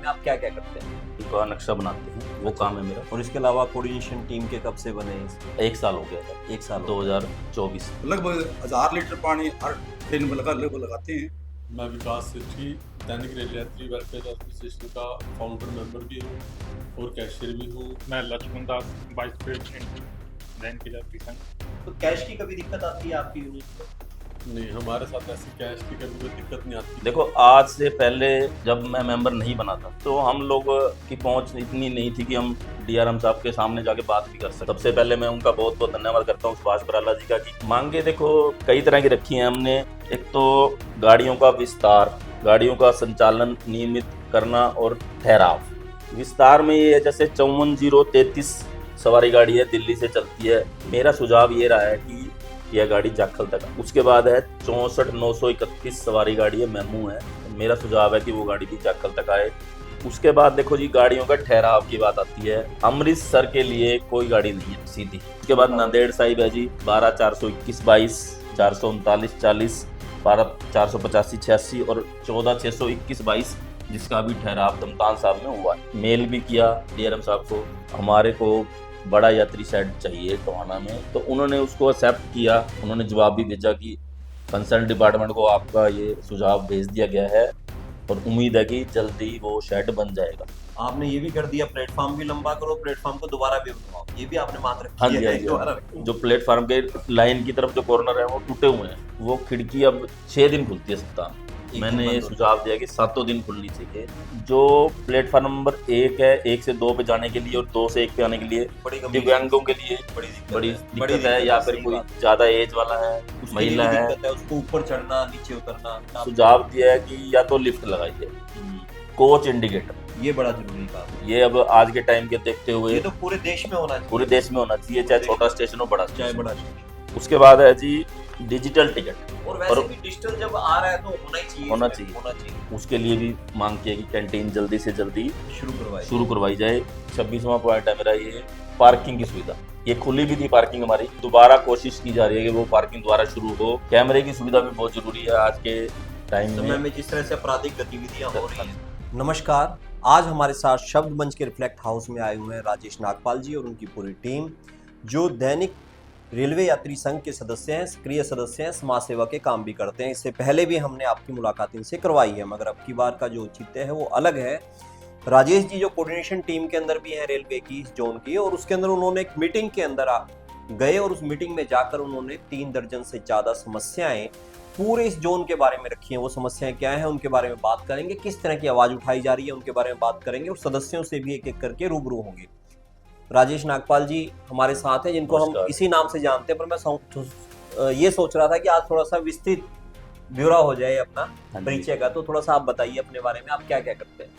में आप क्या क्या करते हैं? का नक्शा बनाते हैं, वो काम है मेरा। और इसके अलावा कोऑर्डिनेशन टीम के कब से बने हैं इसके? 1 साल हो गया था, 1 साल हो 2024। लगभग 1000 लीटर पानी हर ट्रेन में लगाते हैं। मैं विकास सेठी दैनिक रेल यात्री वेलफेयर एसोसिएशन का फाउंडर मेंबर भी हूँ और कैशियर भी हूँ। मैं लक्ष्मण दास वाइस प्रेसिडेंट दैनिक यात्री संघ। तो कैश की कभी दिक्कत आती है आपकी यूनिट में? नहीं, हमारे साथ ऐसी कैश की कभी कोई दिक्कत नहीं आती। देखो, आज से पहले जब मैं मेंबर नहीं बना था तो हम लोग की पहुंच इतनी नहीं थी कि हम डीआरएम साहब के सामने जाके बात भी कर सकते। सबसे पहले मैं उनका बहुत बहुत धन्यवाद करता हूँ सुभाष बराला जी का कि मांगे देखो कई तरह की रखी हैं हमने। एक तो गाड़ियों का विस्तार, गाड़ियों का संचालन नियमित करना और ठहराव। विस्तार में ये है, जैसे 54-033 सवारी गाड़ी है, दिल्ली से चलती है। मेरा सुझाव ये रहा है कि यह गाड़ी जाखल तक। उसके बाद है 64-931 सवारी गाड़ी है, मेमू है। मेरा सुझाव है कि वो गाड़ी भी जाखल तक आए। उसके बाद देखो जी, गाड़ियों का ठहराव की बात आती है। अमृतसर के लिए कोई गाड़ी नहीं है सीधी। उसके बाद नांदेड़ साहिब है जी, 12-421-22, 439-40, 12-485-86 और 14-621-22, जिसका भी ठहराव दमतान साहब में हुआ है। मेल भी किया डीआरएम साहब को, हमारे को बड़ा यात्री शेड चाहिए टोहाना में, तो उन्होंने उसको एक्सेप्ट किया। उन्होंने जवाब भी भेजा कि कंसर्न डिपार्टमेंट को आपका ये सुझाव भेज दिया गया है और उम्मीद है कि जल्दी वो शेड बन जाएगा। आपने ये भी कर दिया, प्लेटफॉर्म भी लंबा करो, प्लेटफॉर्म को दोबारा भी बनवाओ, ये भी आपने मांग रखी हाँ जी, है हाँ जी, दोबारा। जो प्लेटफॉर्म के लाइन की तरफ जो कॉर्नर है वो टूटे हुए हैं, वो खिड़की अब 6 दिन खुलती है सप्ताह में। मैंने ये सुझाव दिया कि 7 दिन खुलनी चाहिए। जो प्लेटफॉर्म नंबर 1 है, 1 से 2 पे जाने के लिए और 2 से 1 पे आने के लिए दिव्यांगों के लिए बड़ी दिक्कत है, या फिर कोई ज्यादा एज वाला है, महिला है, उसको ऊपर चढ़ना नीचे उतरना। सुझाव दिया है कि या तो लिफ्ट लगाइए, कोच इंडिकेटर, ये बड़ा जरूरी काम है। ये अब आज के टाइम के देखते हुए ये तो पूरे देश में होना चाहिए, पूरे देश में होना चाहिए, चाहे छोटा स्टेशन हो बड़ा चाहे स्टेशन। बड़ा स्टेशन। उसके बाद है जी डिजिटल टिकट, और वैसे भी डिजिटल जब आ रहा है तो होना ही चाहिए, होना चाहिए। उसके लिए भी मांग की है कि कैंटीन जल्दी से जल्दी शुरू करवाई जाए। 26वां पॉइंट है मेरा ये, पार्किंग की सुविधा। ये खुली भी थी पार्किंग हमारी, दोबारा कोशिश की जा रही है कि वो पार्किंग दोबारा शुरू हो। कैमरे की सुविधा भी बहुत जरूरी है आज के टाइम में जिस तरह से आपराधिक गतिविधियां हो रही हैं। नमस्कार, आज हमारे साथ शब्द मंच के रिफ्लेक्ट हाउस में आए हुए हैं राजेश नागपाल जी और उनकी पूरी टीम, जो दैनिक रेलवे यात्री संघ के सदस्य हैं, सक्रिय सदस्य हैं, समाज सेवा के काम भी करते हैं। इससे पहले भी हमने आपकी मुलाकात इनसे करवाई है, मगर अब की बार का जो औचित्य है वो अलग है। राजेश जी जो कोऑर्डिनेशन टीम के अंदर भी है रेलवे की इस जोन की, और उसके अंदर उन्होंने एक मीटिंग के अंदर गए और उस मीटिंग में जाकर उन्होंने 3 दर्जन से ज्यादा समस्याएं पूरे इस जोन के बारे में रखी हैं। वो समस्याएं क्या हैं उनके बारे में बात करेंगे, किस तरह की आवाज उठाई जा रही है उनके बारे में बात करेंगे, और सदस्यों से भी एक एक करके रूबरू होंगे। राजेश नागपाल जी हमारे साथ हैं, जिनको हम इसी नाम से जानते हैं, पर मैं ये सोच रहा था कि आज थोड़ा सा विस्तृत ब्यौरा हो जाए अपना परिचय का। तो थोड़ा सा आप बताइए अपने बारे में, आप क्या क्या करते हैं?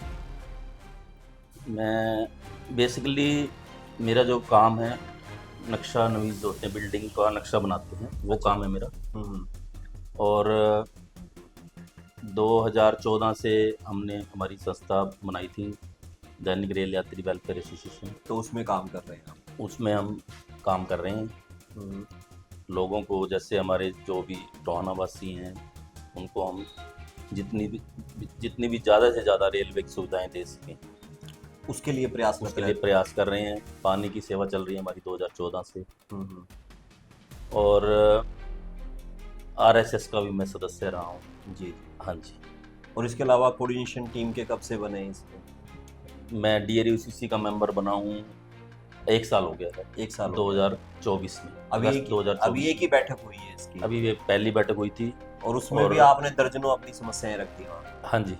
मैं बेसिकली, मेरा जो काम है, नक्शा नवीज होते हैं, बिल्डिंग का नक्शा बनाते हैं, वो काम है मेरा। और 2014 से हमने हमारी संस्था बनाई थी, दैनिक रेल यात्री वेलफेयर एसोसिएशन। तो उसमें काम कर रहे हैं आप? उसमें हम काम कर रहे हैं। लोगों को, जैसे हमारे जो भी टोहाना वासी हैं, उनको हम जितनी भी ज़्यादा से ज़्यादा रेलवे की सुविधाएं दे सकें, उसके लिए प्रयास कर रहे हैं। पानी की सेवा चल रही है हमारी 2014 से। और आरएसएस का भी मैं सदस्य रहा हूँ जी। हाँ जी। और इसके अलावा कोऑर्डिनेशन टीम के कब से बने हैं इसमें? मैं डीआरयूसीसी का मेंबर बना हूँ, 1 साल हो गया है। 1 साल 2024 में। अभी एक ही बैठक हुई है इसकी? अभी ये पहली बैठक हुई थी, और उसमें भी आपने दर्जनों अपनी समस्याएं रखी वहाँ? हाँ जी।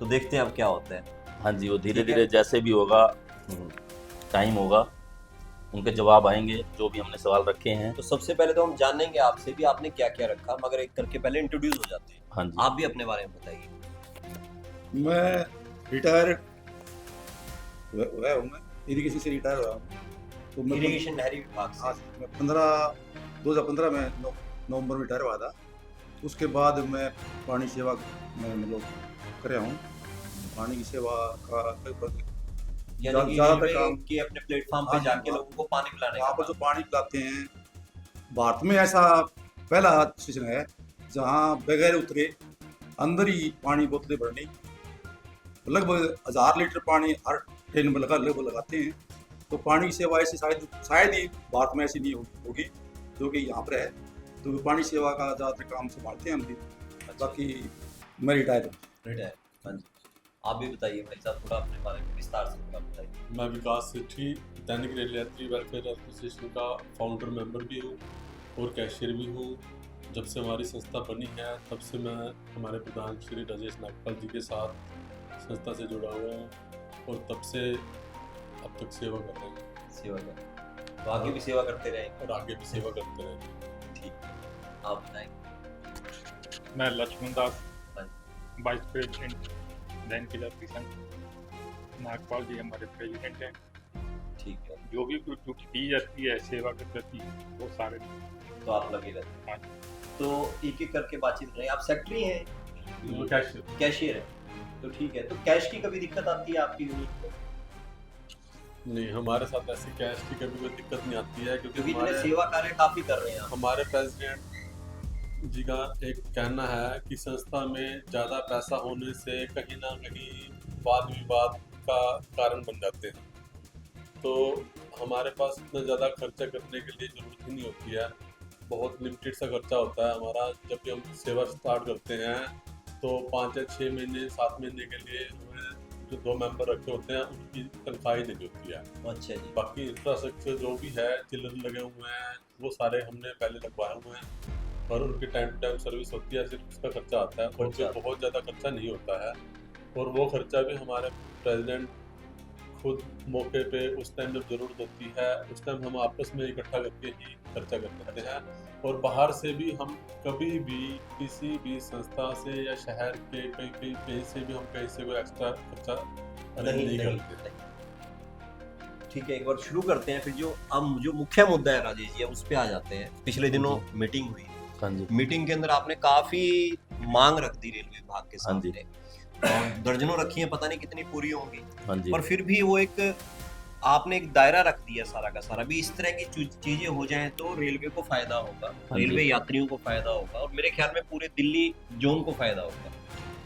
तो देखते हैं अब क्या होता है। हाँ जी, वो धीरे धीरे जैसे भी होगा, टाइम होगा, उनके जवाब आएंगे जो भी हमने सवाल रखे हैं। तो सबसे पहले तो हम जानेंगे आपसे भी आपने क्या क्या रखा, मगर एक करके पहले इंट्रोड्यूस हो जाते हैं। हाँ जी। आप भी अपने बारे में बताइए। मैं रिटायर हुआ हूँ, मैं इरिगेशन से रिटायर हुआ हूँ। तो मैं इरिगेशन नहरी विभाग से। मैं 2015 में नवंबर में रिटायर हुआ था। उसके बाद मैं पानी सेवा में मतलब कर रहा हूँ। पानी की सेवा का ज़्यादातर काम कि अपने प्लेटफॉर्म पे जाके लोगों को पानी पिलाने, वहाँ पर जो पानी पिलाते हैं, भारत में ऐसा पहला स्टेशन है जहाँ बगैर उतरे अंदर ही पानी बोतलें भरनी लगभग 1000 लीटर पानी हर ट्रेन में लगभग लगाते हैं। तो पानी की सेवा ऐसी शायद ही भारत में ऐसी नहीं होगी जो कि यहाँ पर है। तो पानी सेवा का ज़्यादातर काम संभालते हैं हम भी। बाकी मैं रिटायर हूँ। रिटायर, हाँ जी। आप भी बताइए भाई साहब, थोड़ा अपने बारे में विस्तार से थोड़ा बताइए। मैं विकास सेठी दैनिक रेल यात्री वेलफेयर एसोसिएशन का फाउंडर मेंबर भी हूँ और कैशियर भी हूँ। जब से हमारी संस्था बनी है तब से मैं हमारे प्रधान श्री राजेश नागपाल जी के साथ संस्था से जुड़ा हुआ हूँ और तब से अब तक सेवा कर रहे हैं। सेवा कर, तो आगे भी सेवा करते रहेंगे और आगे भी सेवा करते रहेंगे। ठीक, आप बताएं। मैं लक्ष्मण दास, वाइस प्रेसिडेंट दैनिक यात्री संघ। नागपाल जी हमारे प्रेसिडेंट हैं। ठीक है, जो भी कुछ ड्यूटी दी जाती है सेवा के प्रति वो सारे तो आप लगे रहते हैं। तो एक एक करके बातचीत करें। आप सेक्रेटरी हैं, कैशियर हैं, तो ठीक है। तो कैश की कभी दिक्कत आती है आपकी यूनिट को? नहीं, हमारे साथ ऐसी कैश की कभी कोई दिक्कत नहीं आती है क्योंकि इतने सेवा कार्य काफी कर रहे हैं आप। हमारे प्रेसिडेंट जी का एक कहना है कि संस्था में ज़्यादा पैसा होने से कहीं ना कहीं वाद विवाद का कारण बन जाते हैं। तो हमारे पास इतना ज़्यादा खर्चा करने के लिए ज़रूरत ही नहीं होती है। बहुत लिमिटेड सा खर्चा होता है हमारा। जब भी हम सेवा स्टार्ट करते हैं तो 5 या 6 महीने 7 महीने के लिए हमें जो 2 मेंबर रखे होते हैं उनकी तनख्वाही नहीं होती है। अच्छा जी। बाकी इंफ्रास्ट्रक्चर जो भी है, चिल्लर लगे हुए हैं, वो सारे हमने पहले लगवाए हुए हैं और उनकी टाइम टू टाइम सर्विस होती है। सिर्फ उसका खर्चा आता है और जो बहुत ज़्यादा खर्चा नहीं होता है। और वो खर्चा भी हमारे प्रेसिडेंट खुद मौके पे उस टाइम जब ज़रूरत होती है उस टाइम हम आपस में इकट्ठा करके ही खर्चा कर लेते हैं। और बाहर से भी हम कभी भी किसी भी संस्था से या शहर के कहीं से भी हम कहीं से कोई एक्स्ट्रा खर्चा नहीं करते। ठीक है, एक बार शुरू करते हैं। फिर जो मुख्य मुद्दा है राजेश जी, उस पे आ जाते हैं। पिछले दिनों मीटिंग हुई। हाँ जी। मीटिंग के अंदर आपने काफी मांग रख दी रेलवे विभाग के सामने और दर्जनों रखी है, पता नहीं कितनी पूरी होंगी। हाँ जी। पर फिर भी वो आपने एक दायरा रख दिया सारा का सारा। भी इस तरह की चीजें हो जाएं तो रेलवे को फायदा होगा, रेलवे यात्रियों को फायदा होगा और मेरे ख्याल में पूरे दिल्ली जोन को फायदा होगा।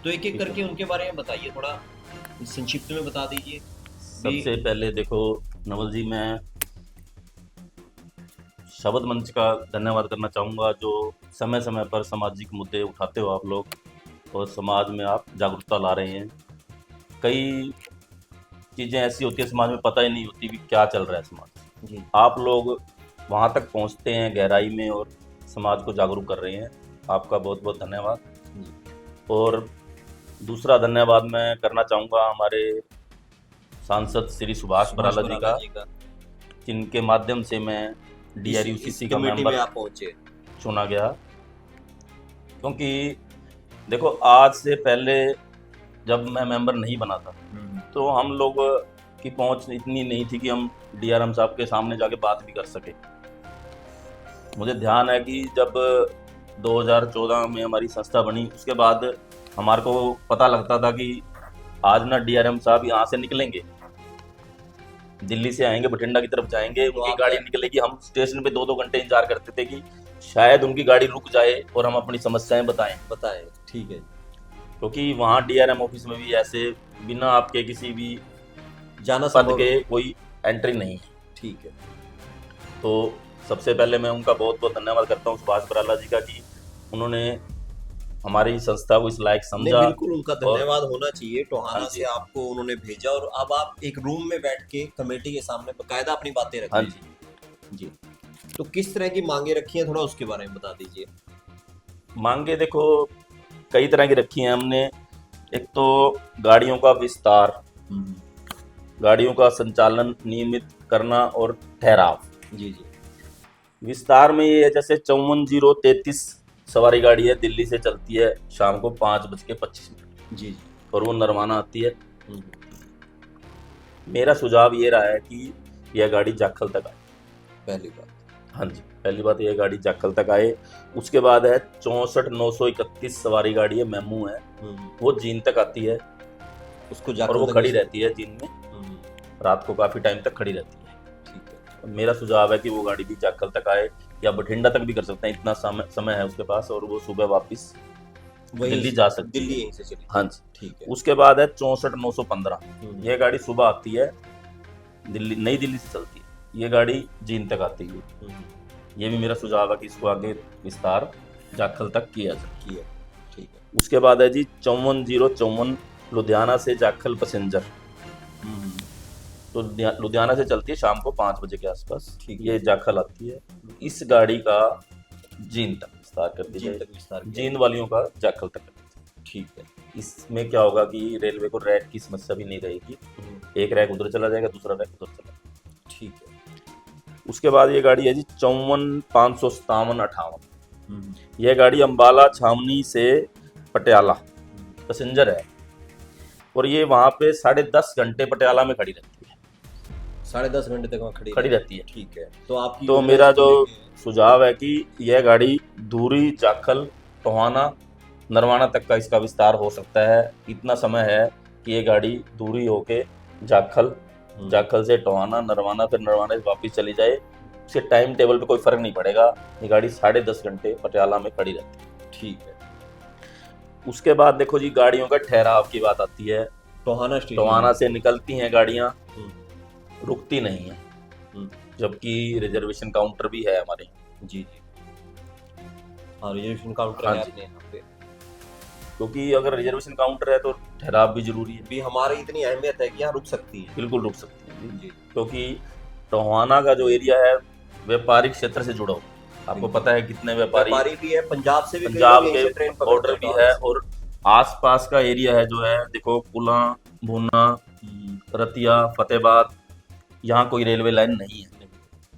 तो एक एक करके उनके बारे में बताइए, थोड़ा संक्षिप्त में बता दीजिए। सबसे पहले देखो नवल जी, मैं शब्द मंच का धन्यवाद करना चाहूँगा जो समय समय पर सामाजिक मुद्दे उठाते हो आप लोग और समाज में आप जागरूकता ला रहे हैं। कई चीज़ें ऐसी होती है समाज में पता ही नहीं होती कि क्या चल रहा है समाज जी। आप लोग वहाँ तक पहुँचते हैं गहराई में और समाज को जागरूक कर रहे हैं। आपका बहुत बहुत धन्यवाद। और दूसरा धन्यवाद मैं करना चाहूँगा हमारे सांसद श्री सुभाष बराला जी का, जिनके माध्यम से मैं DRUCC का मेंबर आप पहुँचे, चुना गया। क्योंकि देखो आज से पहले जब मैं मेंबर नहीं बना था तो हम लोग की पहुंच इतनी नहीं थी कि हम DRM साहब के सामने जाके बात भी कर सके। मुझे ध्यान है कि जब 2014 में हमारी संस्था बनी उसके बाद हमारे को पता लगता था कि आज ना DRM साहब यहाँ से निकलेंगे, दिल्ली से आएंगे, बठिंडा की तरफ जाएंगे, उनकी गाड़ी निकलेगी। हम स्टेशन पे 2-2 घंटे इंतजार करते थे कि शायद उनकी गाड़ी रुक जाए और हम अपनी समस्याएं बताएं। ठीक है, क्योंकि वहाँ DRM ऑफिस में भी ऐसे बिना आपके किसी भी जाना पद के कोई एंट्री नहीं है। ठीक है, तो सबसे पहले मैं उनका बहुत बहुत धन्यवाद करता हूँ सुभाष बराला जी का कि उन्होंने हमारी संस्था को इस लायक समझा। बिल्कुल उनका धन्यवाद होना चाहिए। टोहाना से आपको उन्होंने भेजा और अब आप एक रूम में बैठ के कमेटी के सामने बकायदा अपनी बातें रखें। हाँ जी जी। तो किस तरह की मांगे रखी हैं, थोड़ा उसके बारे में बता दीजिए। मांगे देखो कई तरह की रखी हैं हमने। एक तो गाड़ियों का विस्तार, गाड़ियों का संचालन नियमित करना और ठहराव। जी जी। विस्तार में ये जैसे 54-033 सवारी गाड़ी है, दिल्ली से चलती है शाम को 5:25 जी और वो नरवाना आती है। मेरा सुझाव ये रहा है कि यह गाड़ी जाखल तक आए। पहली बात, हाँ जी, पहली बात यह गाड़ी जाखल तक आए। उसके बाद है 64-931 सवारी गाड़ी है, मेमू है, वो जींद तक आती है उसको और वो खड़ी रहती है जींद में, रात को काफी टाइम तक खड़ी रहती है। ठीक है, मेरा सुझाव है कि वो गाड़ी भी जाखल तक आए या बठिंडा तक भी कर सकते हैं, इतना समय है उसके पास और वो सुबह वापस वहीं दिल्ली से- जा सकती दिल्ली है। यहीं से चली। हाँ जी। ठीक है। उसके बाद है 64,915। हम्म, ये गाड़ी सुबह आती है, दिल्ली नई दिल्ली से चलती है। ये गाड़ी जींद तक आती है। हम्म, ये भी मेरा सुझाव है कि इसको आगे विस्तार जाखल तक किया जाए। किया। ठीक है। उसके बाद है जी 54,054 लुधियाना से जाखल पैसेंजर। हम्म, तो लुधियाना से चलती है शाम को 5 बजे के आसपास। ठीक है। ये जाखल आती है। इस गाड़ी का जींद तक विस्तार कर दिया जींद जाए। तक विस्तार किया। जींद वालियों का जाखल तक कर दिया जाए। ठीक है। इसमें क्या होगा कि रेलवे को रैक की समस्या भी नहीं रहेगी। एक रैक उधर चला जाएगा, दूसरा रैक उधर चला जाएगा। ठीक है। उसके बाद ये गाड़ी है जी 54,557-58। हम्म, यह गाड़ी अंबाला छावनी से पटियाला पैसेंजर है, और ये वहाँ पे 10.5 घंटे पटियाला में खड़ी रहती है। 10.5 घंटे तक वहाँ खड़ी रहती है। ठीक है। तो आपकी तो योजना मेरा इसको जो लेके- सुझाव है कि यह गाड़ी दूरी जाखल, टोहाना, नरवाना तक का इसका विस्तार हो सकता है। इतना समय है कि ये गाड़ी दूरी होके जाखल, जाखल से टोहाना, नरवाना, फिर नरवाना से वापस चली जाए। उसके टाइम टेबल पे कोई फर्क नहीं पड़ेगा। ये गाड़ी 10.5 घंटे पटियाला में खड़ी रहती है। ठीक है। उसके बाद देखो जी, गाड़ियों का ठहराव की बात आती है। टोहाना स्टेशन। टोहाना से निकलती हैं गाड़ियाँ, हम्म, रुकती नहीं है, हम्म, जबकि रिजर्वेशन काउंटर भी है हमारे यहाँ। जी जी। हाँ, रिजर्वेशन काउंटर हाँ है जी। अपने यहाँ पे। क्योंकि अगर रिजर्वेशन काउंटर है तो ठहराव भी जरूरी है। भी हमारी इतनी अहमियत है कि यहाँ रुक सकती है। बिल्कुल रुक सकती है जी। क्योंकि टोहाना का जो एरिया है व्यापारिक क्षेत्र से जुड़ा हुआ है। आपको पता है कितने व्यापारी व्यापारी भी है, पंजाब से भी कई पंजाब लोग यहीं के से ट्रेन बॉर्डर पकड़ते भी हैं। है, और आसपास का एरिया है जो है, देखो पुला, भूना, रतिया, फतेहाबाद, यहाँ कोई रेलवे लाइन नहीं है।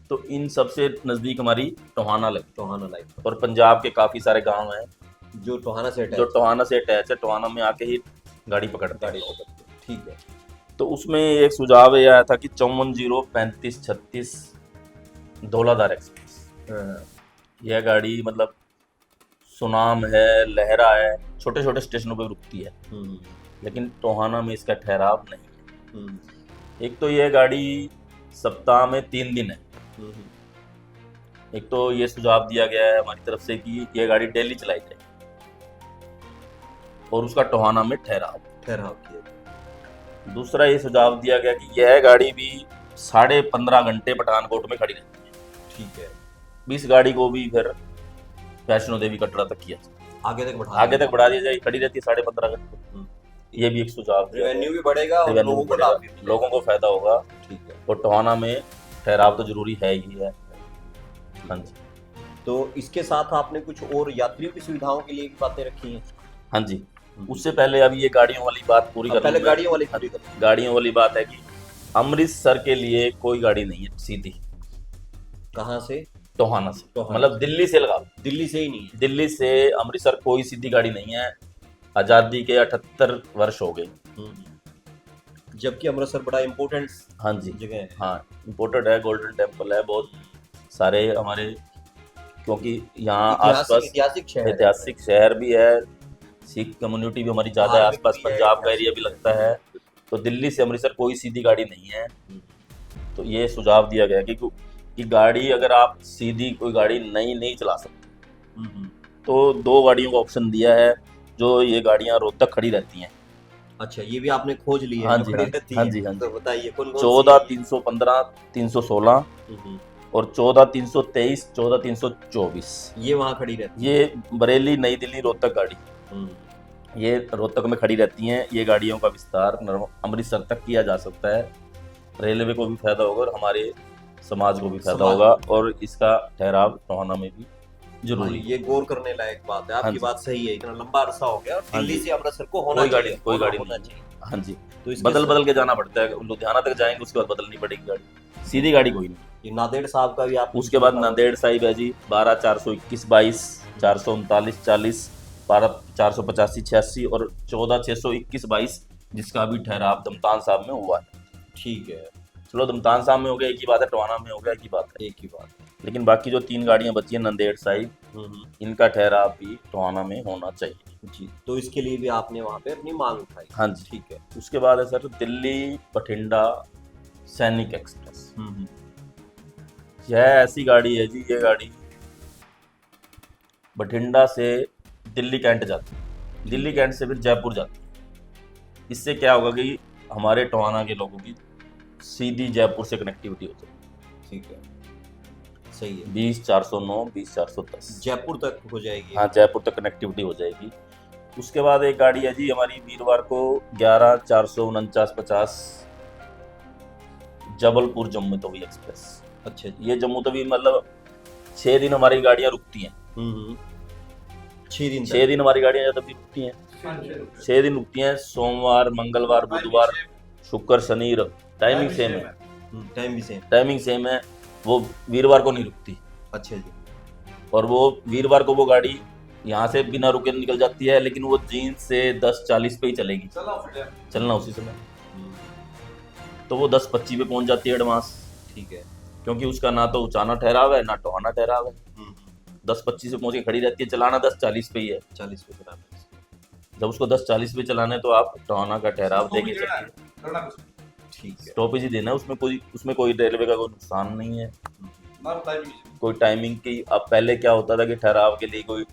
तो इन सबसे नज़दीक हमारी टोहाना लगती टोहाना लाइन है। और पंजाब के काफ़ी सारे गांव हैं जो टोहाना से जो टोहाना से अटैच है, टोहाना में आके ही गाड़ी पकड़ते गाड़ी हैं। पकड़ते हैं। ठीक है। तो उसमें एक सुझाव ये आया था कि 54,035-36 धौलाधार एक्सप्रेस। हाँ, यह गाड़ी मतलब सुनाम है, लहरा है, छोटे छोटे स्टेशनों पे रुकती है, हम्म, लेकिन टोहाना में इसका ठहराव नहीं है। हम्म, एक तो यह गाड़ी सप्ताह में 3 दिन है। हम्म, एक तो ये सुझाव दिया गया है हमारी तरफ से कि यह गाड़ी डेली चलाई जाए, और उसका टोहाना में ठहराव। ठहराव किया। दूसरा ये सुझाव दिया गया कि यह गाड़ी भी 15.5 घंटे पठानकोट में खड़ी रहती है। ठीक है। इस गाड़ी को भी फिर वैष्णो देवी कटरा तक किया जाए, आगे तक आगे तक बढ़ा दिया जाए, खड़ी रहती है 15.5 घंटे। हम्म। ये भी एक सुझाव दिया गया। रेवेन्यू भी बढ़ेगा और रेवेन्यू लोगों को बढ़ेगा, लाभ भी मिलेगा। लोगों को फायदा होगा। ठीक है। और टोहाना में ठहराव तो जरूरी है ही है। हाँ जी। तो इसके साथ आपने कुछ और यात्रियों की सुविधाओं के लिए भी बातें रखी हैं। हाँ जी। उससे पहले अभी ये गाड़ियों वाली बात पूरी अब कर पहले लूं मैं। गाड़ियों वाली पूरी करो। गाड़ियों वाली बात है कि अमृतसर के लिए कोई गाड़ी नहीं है सीधी कहाँ से? टोहाना से, टोहाना मतलब दिल्ली से लगा लो। दिल्ली से ही नहीं है। दिल्ली से अमृतसर कोई सीधी गाड़ी नहीं है। आज़ादी के 78 वर्ष हो गए। जबकि अमृतसर बड़ा इम्पोर्टेंट हाँ जी। जगह है। हाँ, इम्पोर्टेड है, गोल्डन टेम्पल है, बहुत सारे हमारे, क्योंकि यहाँ आसपास ऐतिहासिक शहर है। ऐतिहासिक शहर भी है, सिख कम्युनिटी भी हमारी ज़्यादा है, धार्मिक आसपास भी है, पंजाब का ऐतिहासिक एरिया भी भी है। लगता है। तो दिल्ली से अमृतसर कोई सीधी गाड़ी नहीं है। तो ये सुझाव दिया गया कि गाड़ी अगर आप सीधी कोई गाड़ी नहीं चला सकते, तो 2 गाड़ियों का ऑप्शन दिया है जो ये गाड़ियाँ रोहतक खड़ी रहती हैं। अच्छा, ये भी आपने खोज ली है? हाँ जो जी, खड़ी हाँ जी, रहती हाँ है। जी, हाँ जी। तो बताइए कौन 14, 315, 316 हम्म, और 14, 323, 14, 324। ये वहाँ खड़ी रहती ये बरेली, नई दिल्ली, रोहतक गाड़ी है। ये रोहतक में खड़ी रहती हैं। ये गाड़ियों का विस्तार अमृतसर तक किया जा सकता है। रेलवे को भी फायदा होगा और हमारे समाज को भी फायदा समाज होगा, को भी। और इसका ठहराव टोहाना में भी जरूरी हाँ, है। ये गौर करने लायक बात है। हाँ आपकी जी। बात सही है। इतना लंबा अरसा हो गया और हाँ दिल्ली जी। से अमृतसर को होना कोई गाड़ी चाहिए, कोई गाड़ी होना नहीं। चाहिए। हाँ जी। तो इसके बदल के जाना पड़ता है। लुधियाना तक जाएंगे, उसके बाद बदलनी पड़ेगी गाड़ी, सीधी गाड़ी कोई नहीं। ये नांदेड़ साहब का भी आप उसके बाद नांदेड़ साहिब है जी 12, 421, 22, 439, 40, 12, 485, 86 और 14, 621, 22, जिसका भी ठहराव दमतान साहब में हुआ है। ठीक है। चलो, दमतान साहब में हो गया एक ही बात है, टोहाना में हो गया एक ही बात है। एक ही बात। लेकिन बाकी जो 3 गाड़ियां बची हैं नांदेड़ साहिब, इनका ठहराव भी टोहाना में होना चाहिए। जी, तो इसके लिए भी आपने वहाँ पे अपनी मांग उठाई। हाँ जी। ठीक है। उसके बाद है सर दिल्ली बठिंडा सैनिक एक्सप्रेस। यह ऐसी गाड़ी है जी, ये गाड़ी बठिंडा से दिल्ली कैंट जाती है। दिल्ली कैंट से फिर जयपुर जाती है। इससे क्या होगा कि हमारे टोहाना के लोगों की सीधी जयपुर से कनेक्टिविटी हो जाएगी। ठीक है, सही है। 20-409, 20-410 जयपुर तक हो जाएगी। हाँ, जयपुर तक कनेक्टिविटी हो जाएगी। उसके बाद एक गाड़ी है जी हमारी वीरवार को 11-449-50 जबलपुर जम्मू तवी एक्सप्रेस। अच्छा जी। ये जम्मू तवी मतलब 6 दिन हमारी गाड़ियाँ रुकती हैं। 6 दिन 6 दिन हमारी गाड़ियाँ ज़्यादा भी रुकती हैं। 6 दिन रुकती हैं, सोमवार, मंगलवार, बुधवार, शुक्र, शनि। टाइमिंग सेम है, टाइम भी सेम। टाइमिंग सेम है। वो वीरवार को नहीं रुकती। अच्छा जी। और वो वीरवार को वो गाड़ी यहाँ से बिना रुके निकल जाती है, लेकिन वो जींद से 10:40 पे ही चलेगी, चलना उसी समय। तो वो 10:25 पे पहुंच जाती है एडवांस। ठीक है। क्योंकि उसका ना तो उचाना ठहराव है ना टोहाना ठहराव है। 10:25 पे पहुंच के खड़ी रहती है। चलाना 10:40 पे ही है। 40 पे चलाना। जब उसको 10:40 पे चलाना है तो आप टोहाना का ठहराव देके चलिए। ठीक है। स्टॉपेज ही देना है, उसमें कोई रेलवे का कोई नुकसान नहीं है, कोई टाइमिंग की। अब पहले क्या होता था कि ठहराव के लिए कोई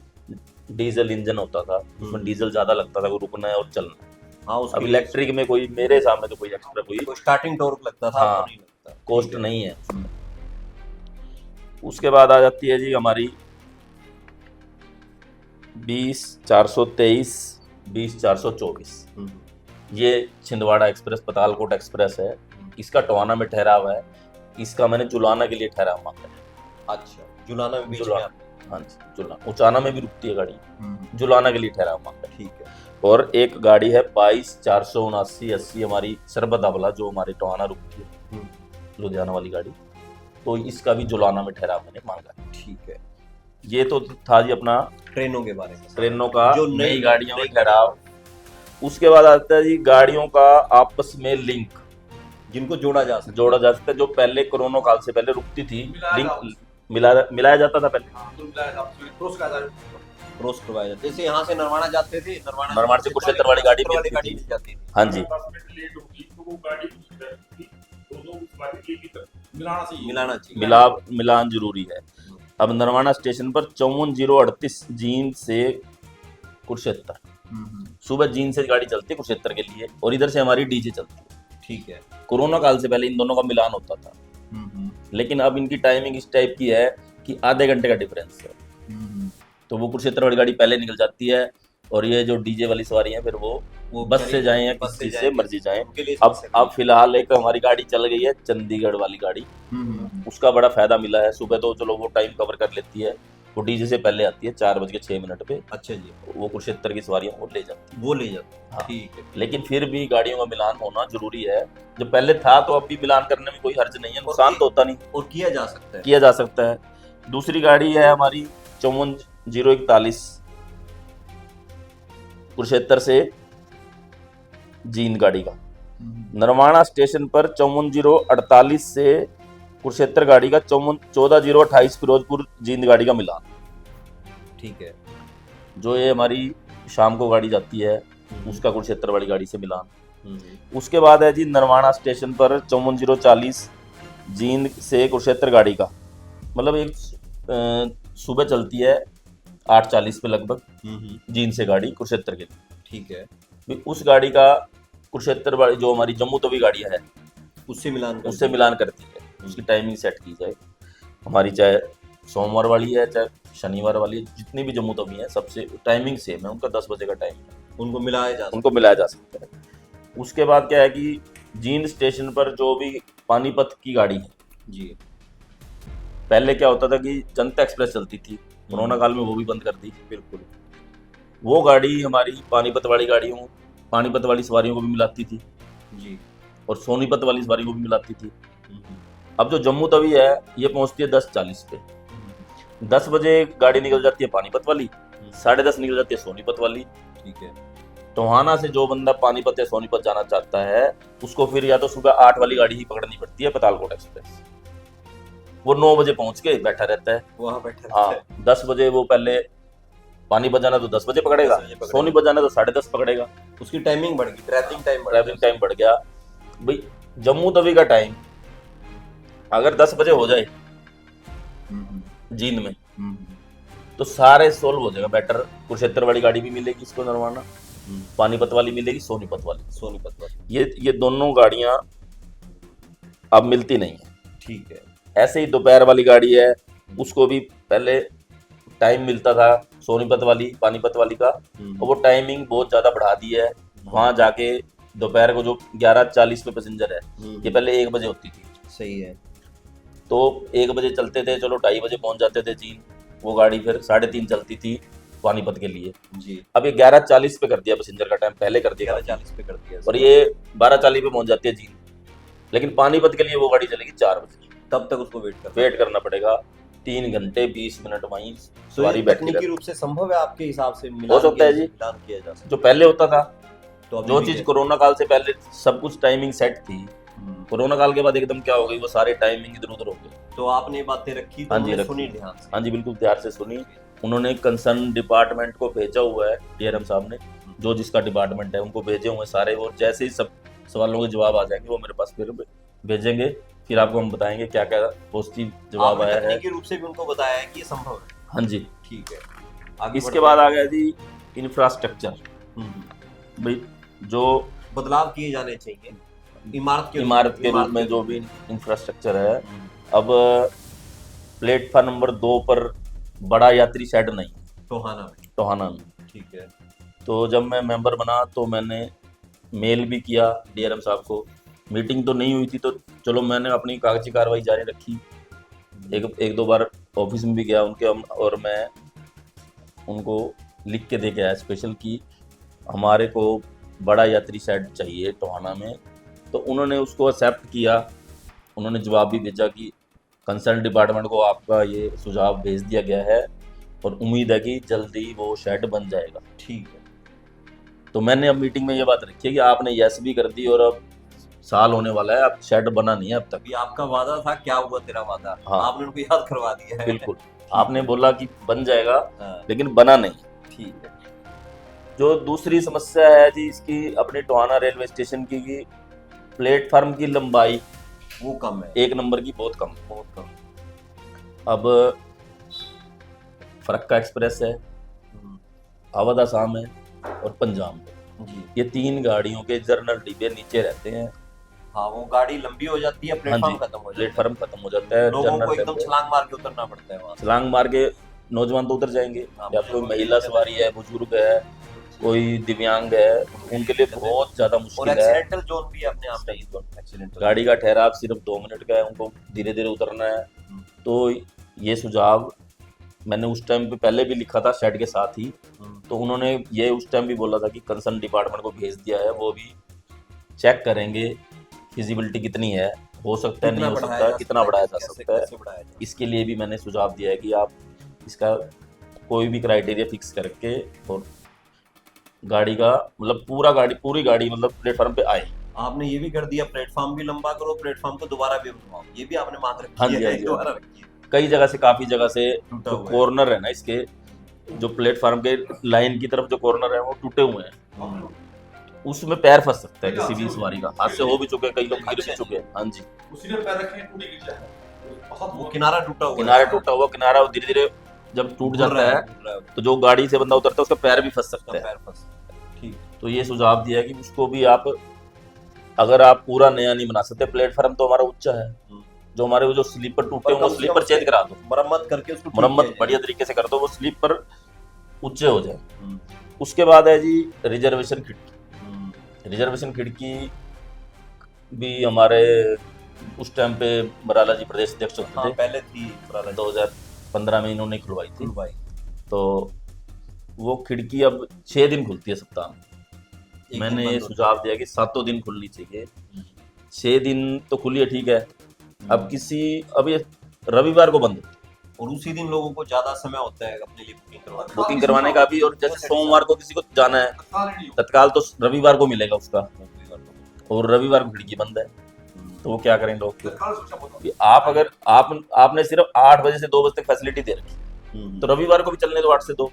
डीजल इंजन होता था, उसमें डीजल ज्यादा लगता था, को रुकना है और चलना है। हाँ, अब इलेक्ट्रिक में कोई मेरे सामने तो कोई एक्स्ट्रा कोई स्टार्टिंग टॉर्क लगता था, हाँ, नहीं लगता, कॉस्ट नहीं है उसमें। उसके बाद आ जाती है जी हमारी 20-423, 20-424। ये छिंदवाड़ा एक्सप्रेस पतालकोट एक्सप्रेस है। इसका टोहाना में ठहराव है। इसका मैंने जुलाना के लिए ठहराव मांगा है। अच्छा, जुलाना में बीच में जुलाना। आता है। हाँ जी, जुलाना। उचाना में भी रुकती है गाड़ी, जुलाना के लिए ठहराव मांगा है। ठीक है। और एक गाड़ी है 22-479-80 हमारी सरबत अवला, जो हमारे टोहाना रुकती है, लुधियाना वाली गाड़ी। तो इसका भी जुलाना में ठहराव मैंने मांगा है। ठीक है। ये तो था जी अपना ट्रेनों के बारे में, ट्रेनों का, जो नई गाड़ियों में ठहराव। उसके बाद आता है जी गाड़ियों का आपस में लिंक, जिनको जोड़ा जा सकता जोड़ा जा सकता है। जो पहले कोरोना काल से पहले रुकती थी, लिंक मिलाया जाता था पहले, क्रॉस करवाया जाता। जैसे यहाँ से नरवाना जाते थे, नरवाना से कुरुक्षेत्र वाली गाड़ी मिलती गाड़ी थी। मिल जाती थी। हाँ जी, मिलाना चाहिए। मिलान जरूरी है। अब नरवाना स्टेशन पर 54-038 जींद से कुरुक्षेत्र, सुबह जींद से गाड़ी चलती है कुरुक्षेत्र के लिए, और इधर से हमारी डीजे चलती है। ठीक है। कोरोना काल से पहले इन दोनों का मिलान होता था, लेकिन अब इनकी टाइमिंग इस टाइप की है कि आधे घंटे का डिफरेंस है। तो वो कुरुक्षेत्र वाली गाड़ी पहले निकल जाती है, और ये जो डीजे वाली सवारी है फिर वो बस से जाएं या किस चीज से मर्जी जाएं। अब फिलहाल एक हमारी गाड़ी चल गई है चंडीगढ़ वाली गाड़ी, उसका बड़ा फायदा मिला है। सुबह तो चलो वो टाइम कवर कर लेती है, वो डीजे से पहले आती है 4:06 पे। अच्छा जी। वो कुरुक्षेत्र की सवारियां वो ले जाती है, वो ले जाते। हाँ। ठीक है। लेकिन फिर भी गाड़ियों का मिलान होना जरूरी है। जब पहले था तो अब भी मिलान करने में कोई हर्ज नहीं है, नुकसान तो होता नहीं, और किया जा सकता है। किया जा सकता है। दूसरी गाड़ी है हमारी 54-041 कुरुक्षेत्र से जींद गाड़ी का। नरवाना स्टेशन पर 54-048 से कुरुक्षेत्र गाड़ी का 14-028 फिरोजपुर जींद गाड़ी का मिलान। ठीक है। जो ये हमारी शाम को गाड़ी जाती है उसका कुरुक्षेत्र वाली गाड़ी से मिलान। उसके बाद है जी नरवाना स्टेशन पर 54-040 जींद से कुरुक्षेत्र गाड़ी का, मतलब एक सुबह चलती है 8:40 पे लगभग जींद से गाड़ी कुरुक्षेत्र के लिए। ठीक है। भी उस गाड़ी का कुरुक्षेत्र वाली जो हमारी जम्मू तवी गाड़ी है उससे मिलान करती है। उसकी टाइमिंग सेट की जाए हमारी, चाहे सोमवार वाली है चाहे शनिवार वाली है, जितनी भी जम्मू तवी है सबसे टाइमिंग सेम है। उनका 10 बजे का टाइम है, उनको मिलाया जा सकता है। उसके बाद क्या है कि जींद स्टेशन पर जो भी पानीपत की गाड़ी है जी, पहले क्या होता था कि जनता एक्सप्रेस चलती थी, कोरोना काल में वो भी बंद कर दी। बिल्कुल। वो गाड़ी हमारी पानीपत वाली सवारियों को भी मिलाती थी जी, और सोनीपत वाली सवारी को भी मिलाती थी। अब जो जम्मू तवी है ये पहुंचती है 10:40 पे। 10 बजे गाड़ी निकल जाती है पानीपत वाली, 10:30 निकल जाती है सोनीपत वाली। ठीक है। टोहाना से जो बंदा पानीपत या सोनीपत जाना चाहता है उसको फिर या तो सुबह 8 वाली गाड़ी ही पकड़नी पड़ती है पतालकोट एक्सप्रेस। वो 9 बजे पहुंच के बैठा रहता है वहाँ बैठा रहता है। हाँ, 10 बजे वो पहले पानीपत जाना तो 10 बजे पकड़ेगा, सोनीपत जाना तो 10:30 पकड़ेगा। उसकी टाइमिंग बढ़ गई, ट्रैवलिंग टाइम बढ़ गया। भाई जम्मू तवी का टाइम अगर 10 बजे हो जाए जींद में तो सारे सोल्व हो जाएगा बेटर। कुरुक्षेत्र वाली गाड़ी भी मिलेगी इसको नरवाना, पानीपत वाली मिलेगी, सोनीपत वाली। ये दोनों गाड़ियां अब मिलती नहीं है। ठीक है। ऐसे ही दोपहर वाली गाड़ी है, उसको भी पहले टाइम मिलता था सोनीपत वाली पानीपत वाली का, और वो टाइमिंग बहुत ज्यादा बढ़ा दी है। वहां जाके दोपहर को जो 11:40 पे पैसेंजर है, ये पहले 1 बजे होती थी। सही है। तो 1 बजे चलते थे, चलो 2:30 बजे पहुंच जाते थे जींद, वो गाड़ी फिर 3:30 चलती थी पानीपत के लिए जी। अब ये 11:40 पे कर दिया पैसेंजर का टाइम, पहले कर दिया 11:40 पे कर दिया और ये 12:40 पे पहुंच जाती है जींद, लेकिन पानीपत के लिए वो गाड़ी चलेगी 4 बजे। तब तक उसको वेट करना पड़ेगा 3 घंटे 20 मिनट वहीं तो सवारी ये बैठी तकनीकी रहती। रूप से संभव है आपके हिसाब से? हो सकता है जी, मिलान किया जा सकता जो पहले होता था, तो अभी जो भी चीज है। कोरोना काल से पहले सब कुछ टाइमिंग सेट थी, कोरोना काल के बाद एकदम क्या हो गई, वो सारे टाइमिंग इधर उधर हो गए। तो आपने ये बातें रखी तो हाँ जी, उन्होंने रखी। सुनी ध्यान से? हाँ जी, बिल्कुल ध्यान से सुनी। उन्होंने कंसर्न डिपार्टमेंट को भेजा हुआ है, डीआरएम साहब ने, जो जिसका डिपार्टमेंट है उनको भेजे हुए हैं सारे, और जैसे ही सब सवालों के जवाब आ जाएंगे वो मेरे पास फिर भेजेंगे, फिर आपको हम बताएंगे क्या क्या पॉजिटिव जवाब आपने आया है। तकनीकी रूप से भी उनको बताया है कि ये संभव है? हाँ जी। ठीक है। आगे इसके बढ़ते बाद हैं। आ गया जी इंफ्रास्ट्रक्चर। भाई जो बदलाव किए जाने चाहिए इमारत के रूप में जो भी इंफ्रास्ट्रक्चर है, अब प्लेटफार्म नंबर 2 पर बड़ा यात्री शेड नहीं टोहाना में। ठीक है। तो जब मैं मेंबर बना तो मैंने मेल भी किया डीआरएम साहब को, मीटिंग तो नहीं हुई थी, तो चलो मैंने अपनी कागजी कार्रवाई जारी रखी। एक दो बार ऑफिस में भी गया उनके, और मैं उनको लिख के दे के आया स्पेशल कि हमारे को बड़ा यात्री शेड चाहिए टोहाना में। तो उन्होंने उसको एक्सेप्ट किया, उन्होंने जवाब भी भेजा कि कंसर्न डिपार्टमेंट को आपका ये सुझाव भेज दिया गया है और उम्मीद है कि जल्दी वो शेड बन जाएगा। ठीक है। तो मैंने अब मीटिंग में ये बात रखी है कि आपने यस भी कर दी और अब साल होने वाला है, अब शेड बना नहीं है अब तक। ये आपका वादा था, क्या हुआ तेरा वादा? हाँ। आपने उनको याद करवा दिया है। बिल्कुल, आपने बोला कि बन जाएगा, हाँ। लेकिन बना नहीं। ठीक है। जो दूसरी समस्या है जी इसकी अपने टोहाना रेलवे स्टेशन की, प्लेटफार्म की लंबाई वो कम है, 1 नंबर की बहुत कम। बहुत कम। अब फरक्का एक्सप्रेस है, अवध आसाम है और पंजाब है, जी। ये 3 गाड़ियों के जर्नल डिब्बे नीचे रहते हैं। हाँ, वो गाड़ी लंबी हो जाती है, प्लेटफार्म खत्म हो जाता है, प्लेटफार्म खत्म हो जाता है, लोगों को एकदम डिब्बे। छलांग मार के उतरना पड़ता है वहाँ से। छलांग मार के नौजवान तो उतर जाएंगे, हाँ, या कोई महिला सवारी है, बुजुर्ग है, कोई दिव्यांग है, उनके लिए बहुत ज्यादा और मुश्किल है। एक्सीडेंटल जोन भी है अपने आप में। एक्सीडेंटल गाड़ी का ठहराव सिर्फ 2 मिनट का है, उनको धीरे धीरे उतरना है। तो ये सुझाव मैंने उस टाइम पे पहले भी लिखा था शेड के साथ ही, तो उन्होंने ये उस टाइम भी बोला था कि कंसर्न डिपार्टमेंट को भेज दिया है, वो भी चेक करेंगे फिजिबिलिटी कितनी है, हो सकता है, नहीं हो सकता, कितना बढ़ाया जा सकता है। इसके लिए भी मैंने सुझाव दिया है कि आप इसका कोई भी क्राइटेरिया फिक्स करके और गाड़ी का मतलब पूरी गाड़ी मतलब प्लेटफॉर्म पे आए। आपने ये भी कर दिया, प्लेटफॉर्म भी लंबा करो, प्लेटफॉर्म को दोबारा भी बनवाओ, ये भी आपने मांग रखी हाँ जी, हाँ है, जी, दोबारा रखी है। कई जगह से, काफी जगह से टूटा जो हुआ है। कॉर्नर है ना इसके, जो प्लेटफॉर्म के लाइन की तरफ जो कॉर्नर है वो टूटे हुए हैं, उसमें पैर फंस सकता है किसी भी सवारी का। हादसे हो भी चुके, कई लोग गिर भी चुके हैं। हाँ जी, उसी ने पैर रखे टूटी गिर जाए, वो किनारा टूटा हुआ है। किनारा टूटा हुआ, किनारा धीरे धीरे जब टूट जाता है तो जो गाड़ी से बंदा उतरता है उसका पैर भी फंस सकता है। पैर फंस सकता है। ठीक। तो ये सुझाव दिया है कि उसको भी आप, अगर आप पूरा नया नहीं बना सकते, प्लेटफॉर्म तो हमारा ऊंचा है, जो हमारे वो जो स्लीपर टूटे हैं वो स्लीपर चेंज करा दो, मरम्मत करके उसको ठीक मरम्मत किया बढ़िया तरीके से कर दो, वो स्लीपर ऊंचे हो जाए। उसके बाद है जी रिजर्वेशन खिड़की। रिजर्वेशन खिड़की भी हमारे उस टाइम पे बराला जी प्रदेश अध्यक्ष होते हाँ, थे, पहले थी 2015 में इन्होंने खुलवाई थी। भाई। तो वो खिड़की अब 6 दिन खुलती है सप्ताह में। एक मैंने दिन ये बंद सुझाव दिया कि 7 दिन खुलनी चाहिए, 6 दिन तो खुली है ठीक है, अब ये रविवार को बंद होती है। और उसी दिन लोगों को ज्यादा समय होता है अपने लिए बुकिंग करवाने का भी, और जैसे सोमवार को किसी को जाना है तत्काल तो रविवार को मिलेगा उसका, और रविवार को खिड़की बंद है, तो वो क्या करें लोग? कि आप अगर आपने सिर्फ 8 बजे से 2 बजे तक फैसिलिटी दे रखी, तो रविवार को भी चलने दो 8 से 2,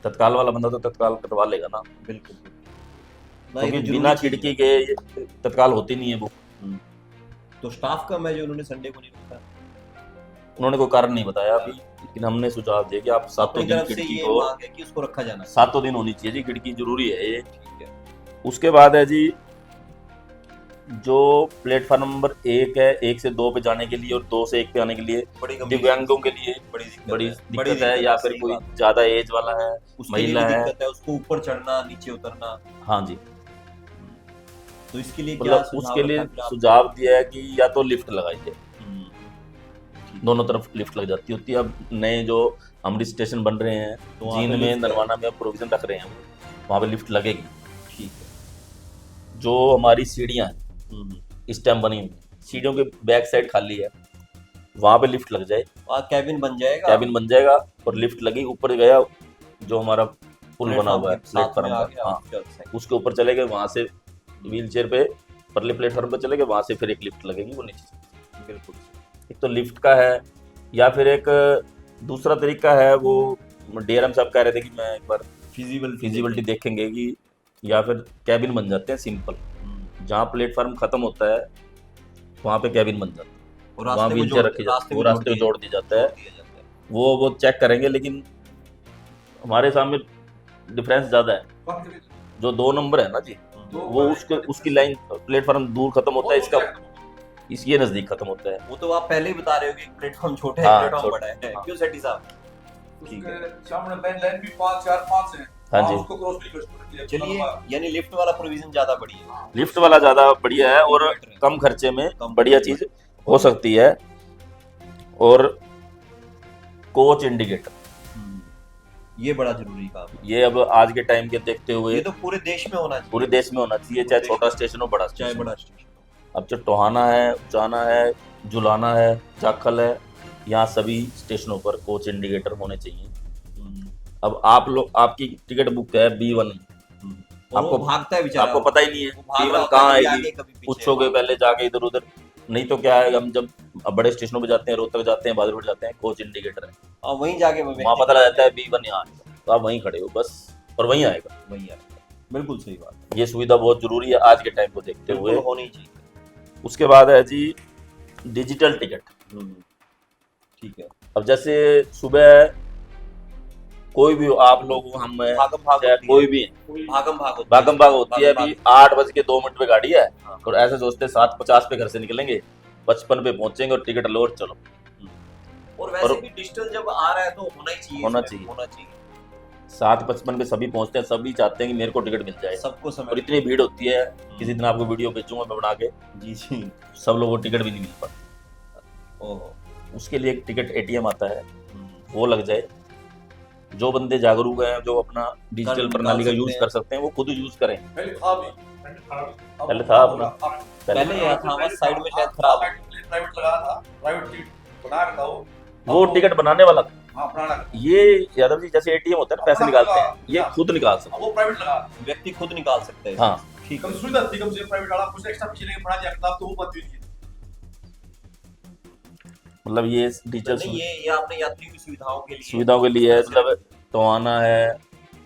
तत्काल वाला बंदा तो तत्काल करवा लेगा ना। बिल्कुल। क्योंकि बिना खिड़की के तत्काल होती नहीं है वो। तो स्टाफ कम है जो उन्होंने संडे को नहीं रखा। उन्होंने कोई कारण नहीं बताया अभी, लेकिन हमने सुझाव दिया कि आप 7 अपनी दिन तरफ से खिड़की ये को मांग है कि उसको रखा जाना चाहिए। 7 दिन होनी चाहिए जी, खिड़की जरूरी है ये। ठीक है। उसके बाद है जी जो प्लेटफॉर्म नंबर 1 है, 1 से 2 पे जाने के लिए और 2 से 1 पे आने के लिए बड़ी गंभीर दिव्यांगों के लिए बड़ी दिक्कत बड़ी है। दिक्कत है, या फिर सही कोई बात है। ज्यादा एज वाला है, उसके लिए महिला भी है। दिक्कत है, उसको ऊपर चढ़ना नीचे उतरना, हाँ जी, तो इसके लिए क्या मतलब सुझाव उसके लिए रखा फिर आपने? सुझाव दिया है कि या तो लिफ्ट लगाइए, हम्म, दोनों तरफ लिफ्ट लग जाती होती है। अब नए जो अमृत स्टेशन बन रहे हैं, तो वहाँ पे जींद में, लिफ्ट है। नरवाना में प्रोविजन रख रहे हैं, वहाँ पे लिफ्ट लगेगी। ठीक है। जो हमारी सीढ़ियाँ हैं हम्म, इस टाइम बनी हुई हैं, सीढ़ियों के बैक साइड खाली है, वहाँ पे लिफ्ट लग जाए, वहाँ कैबिन बन जाएगा। कैबिन बन जाएगा और लिफ्ट लगी, ऊपर गया जो हमारा पुल बना हुआ है प्लेटफॉर्म के साथ में प्लेटफॉर्म आ का, गया, हाँ, उसके बाद से। उसके ऊपर चले गए, वहाँ से व्हील चेयर पे परले प्लेटफॉर्म पे चले गए, वहाँ से फिर एक लिफ्ट लगेगी, वो नीचे चली। बिल्कुल। एक तो लिफ्ट का है, या फिर एक दूसरा तरीका है, वो डीआरएम साहब कह रहे थे कि मैं एक बार फिजिबिलिटी देखेंगे कि या फिर कैबिन बन जाते हैं सिंपल, जहाँ प्लेटफॉर्म खत्म होता है वहाँ पे कैबिन बन जाता है, और वहाँ रास्ते व्हील को चेयर रखी जाती है, वो रास्ते को जोड़ दिया जाता है, वो चेक करेंगे। लेकिन हमारे सामने डिफरेंस ज़्यादा है, जो 2 नंबर है ना जी, वो उसकी लाइन प्लेटफॉर्म दूर खत्म होता है, इसका ये नज़दीक खत्म होता है। वो तो आप पहले ही बता रहे हो कि प्लेटफॉर्म छोटा है, हाँ, प्लेटफॉर्म छोटा। बड़ा है। हाँ। क्यों सेठी साहब? ठीक है। उसके सामने लाइन भी 5 है। हाँ जी, उसको क्रॉस भी कर सकते हैं। चलिए, यानी लिफ्ट वाला प्रोविजन ज्यादा बढ़िया है। लिफ्ट वाला ज़्यादा बढ़िया है और बेटर है। कम खर्चे में कम बढ़िया खर्चे में। चीज़ हो सकती है। और कोच इंडिकेटर, ये बड़ा जरूरी काम है। ये अब आज के टाइम के देखते हुए ये तो पूरे देश में होना चाहिए। पूरे देश में होना चाहिए, चाहे छोटा स्टेशन हो बड़ा चाहे स्टेशन हो। बड़ा स्टेशन हो। अब जो टोहाना है, उचाना है, जुलाना है, जाखल है, यहाँ सभी स्टेशनों पर कोच इंडिकेटर होने चाहिए। अब आप लोग, आपकी टिकट बुक है B1, और आपको वो भागता है बेचारा। आपको पता ही नहीं है वो भाग रहा B1 होता है, कहाँ कभी आएगी, आगे, कभी पीछे। पूछोगे पहले जाके इधर उधर। नहीं तो क्या है, हम जब बड़े स्टेशनों पे जाते हैं, रोहतक जाते हैं, बहादुरगढ़ जाते हैं, कोच इंडिकेटर है, और वहीं जाके वो वहाँ पता लग जाता है B1 यहाँ आएगा, तो आप वहीं खड़े हो बस, और वहीं आएगा। वहीं आएगा। बिल्कुल सही बात। ये सुविधा बहुत जरूरी है आज के टाइम को देखते हुए। बिल्कुल होनी चाहिए। उसके बाद है जी डिजिटल टिकट। ठीक है। अब जैसे सुबह कोई भी हो, आप लोग हो, हम हैं, भागम भाग चाहे होती है। कोई भी है, भागम भाग होती है। भागम भाग होती है। अभी 8:02 पे गाड़ी है हाँ। और ऐसे सोचते हैं 7:50 पे घर से निकलेंगे, 55 पे पहुंचेंगे और टिकट लो और चलो। और वैसे और- भी डिजिटल जब आ रहा है तो होना ही चाहिए। होना इसमें, चाहिए। होना चाहिए। 7:55 पे सभी पहुंचते हैं, सभी चाहते हैं कि मेरे को टिकट मिल जाए। सबको और समय। इतनी भीड़ होती है, किसी दिन आपको वीडियो भेजूंगा मैं बना के, जी जी। सब लोगों को टिकट भी नहीं मिल पाती। ओहो। उसके लिए एक टिकट ATM आता है, वो लग जाए। जो बंदे जागरूक हैं, जो अपना डिजिटल निकाल प्रणाली का सकते यूज हैं। कर सकते हैं, वो खुद यूज करें। पहले था भी। पहले था अपना, पहले यह था हमारे साइड में शायद खराब हो। प्राइवेट लगा था, प्राइवेट टिकट बना के था वो टिकट बनाने वाला था। हाँ पुराना। ये यादव जी जैसे ATM होता है ना, पैसे निकालते हैं, ये खुद निकाल सकते वो प्राइवेट लगा। व्यक्ति खुद निकाल सकता है। हैं। हाँ, ठीक कम है। सुविधा थी, कम से प्राइवेट वाला कुछ एक्स्ट्रा पीछे लेके बना दिया करता, तो वो बंद हुई थी। मतलब ये नहीं, डिजिटल ये आपने यात्रियों की सुविधाओं के लिए। सुविधाओं के लिए है। मतलब टोहाना है,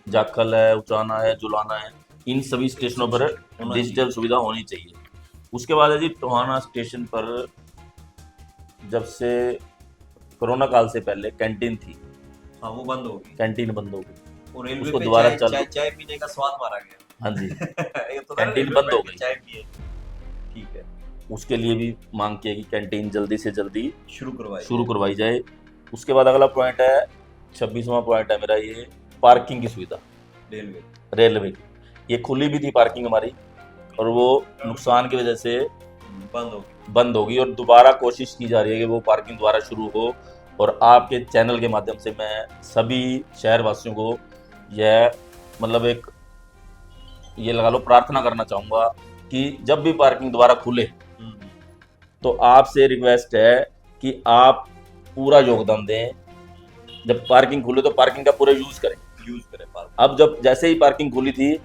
जाखल है, उचाना है, जुलाना है, इन सभी स्टेशनों पर होना डिजिटल सुविधा होनी चाहिए। उसके बाद है जी टोहाना स्टेशन पर जब से कोरोना काल से पहले कैंटीन थी, हाँ, वो बंद होगी। कैंटीन बंद हो गई। और रेलवे उसको पे दोबारा चाय चालू- चाय चाय पीने का स्वाद मारा गया। हाँ जी, ये तो था ना, कैंटीन रेलवे बंद पे हो बैठ के गई। चाय पिए। ठीक है। उसके लिए भी मांग की है कि कैंटीन जल्दी से जल्दी शुरू करवाई जाए। उसके बाद अगला पॉइंट है, 26वां पॉइंट है मेरा, ये पार्किंग की सुविधा रेलवे रेलवे की। ये खुली भी थी पार्किंग हमारी, और वो नुकसान की वजह से बंद होगी और दोबारा कोशिश की जा रही है कि वो पार्किंग दोबारा शुरू हो। और आपके चैनल के माध्यम से मैं सभी शहरवासियों को यह मतलब एक ये लगा लो प्रार्थना करना चाहूँगा कि जब भी पार्किंग दोबारा खुले तो आपसे रिक्वेस्ट है कि आप पूरा योगदान दें। जब पार्किंग खुले तो पार्किंग का पूरा यूज़ करें। अब जब जैसे ही पार्किंग खुली थी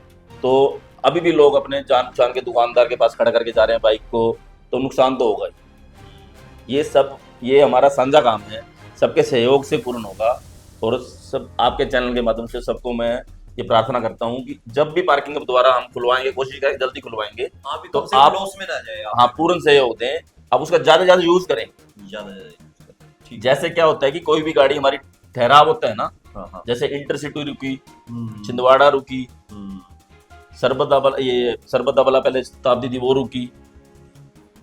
तो अभी भी लोग अपने जान पहचान के दुकानदार के पास खड़ा करके जा रहे हैं बाइक को, तो नुकसान तो होगा ही। ये हमारा साझा काम है, सबके सहयोग से पूर्ण होगा। और सब आपके चैनल के माध्यम से सबको मैं ये प्रार्थना करता हूँ कि जब भी पार्किंग अब दोबारा हम खुलवाएंगे, कोशिश करें जल्दी खुलवाएंगे, तो आप लॉस में ना जाए। हाँ पूर्ण सहयोग दें। आप उसका ज़्यादा से ज़्यादा यूज़ करें। ठीक। जैसे क्या होता है कि कोई भी गाड़ी हमारी ठहराव होता है ना, हाँ हाँ। जैसे इंटरसिटी रुकी, हम्म, छिंदवाड़ा रुकी, हम्म, सरबत वाला पहले शताब्दी थी वो रुकी,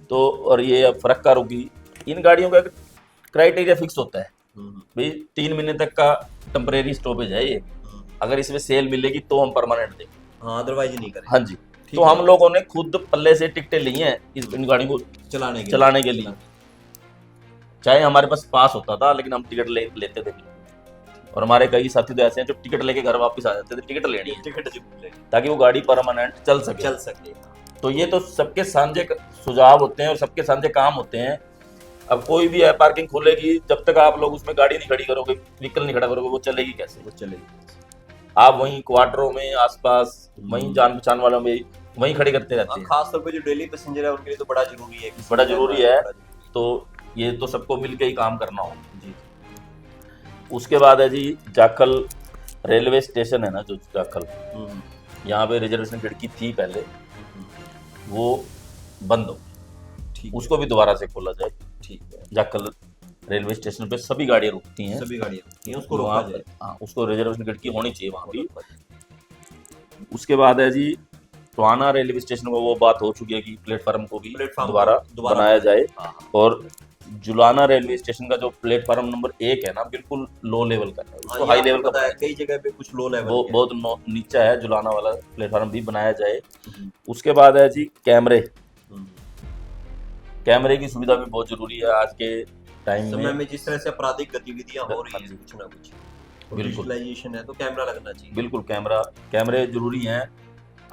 तो और ये अब फरक्का रुकी। इन गाड़ियों का क्राइटेरिया फिक्स होता है हम्म, भाई 3 महीने तक का टेम्परेरी स्टॉपेज है ये, हम्म। अगर इसमें सेल मिलेगी तो हम परमानेंट देंगे। हाँ, अदरवाइज नहीं करें। हाँ जी। ठीक तो है। हम लोगों ने खुद पल्ले से टिकटें ली हैं इन गाड़ियों को चलाने के लिए। चाहे हमारे पास होता था लेकिन हम टिकट लेते थे। और हमारे कई साथी तो ऐसे हैं जो टिकट लेके घर वापस आ जाते थे, टिकट लेनी है टिकट जरूर लेंगे, ताकि वो गाड़ी परमानेंट चल सके। चल सके। तो ये तो सबके साझे सुझाव होते हैं और सबके साझे काम होते हैं। अब कोई भी है पार्किंग खोलेगी, जब तक आप लोग उसमें गाड़ी नहीं खड़ी करोगे, व्हीकल नहीं खड़ा करोगे, वो चलेगी कैसे? वो चलेगी। आप वहीं क्वार्टरों में आसपास वहीं जान पहचान वालों में वहीं खड़ी करते रहते हैं। खास तौर पे जो डेली पैसेंजर है उनके लिए तो बड़ा जरूरी है। बड़ा जरूरी है। तो ये तो सबको मिलके ही काम करना हो जी। उसके बाद है जी जाखल रेलवे स्टेशन है ना, जो जाखल, यहाँ पे रिजर्वेशन खिड़की थी पहले, वो बंद हो, ठीक। उसको भी दोबारा से खोला जाए। ठीक है। जाखल रेलवे स्टेशन पे सभी गाड़ियाँ रुकती हैं, सभी गाड़ियाँ रुकती हैं, उसको तो रोका वहाँ जाए। हाँ, उसको रिजर्वेशन खिड़की होनी चाहिए वहाँ भी। उसके बाद है जी टोहाना रेलवे स्टेशन को, वो बात हो चुकी है कि प्लेटफार्म को भी दोबारा बनाया जाए। हाँ। और जुलाना रेलवे स्टेशन का जो प्लेटफार्म नंबर 1 है ना, बिल्कुल लो लेवल का है, उसको हाई लेवल का है। कई जगह पे कुछ लो लेवल वो के बहुत नीचा है, जुलाना वाला प्लेटफार्म भी बनाया जाए। उसके बाद है जी कैमरे की सुविधा भी बहुत जरूरी है आज के टाइम समय में। में जिस तरह से आपराधिक गतिविधियां हो रही हैं, कुछ ना कुछ बिल्कुल। डिजिटलाइजेशन है, तो कैमरा लगना चाहिए। बिल्कुल कैमरे जरूरी हैं।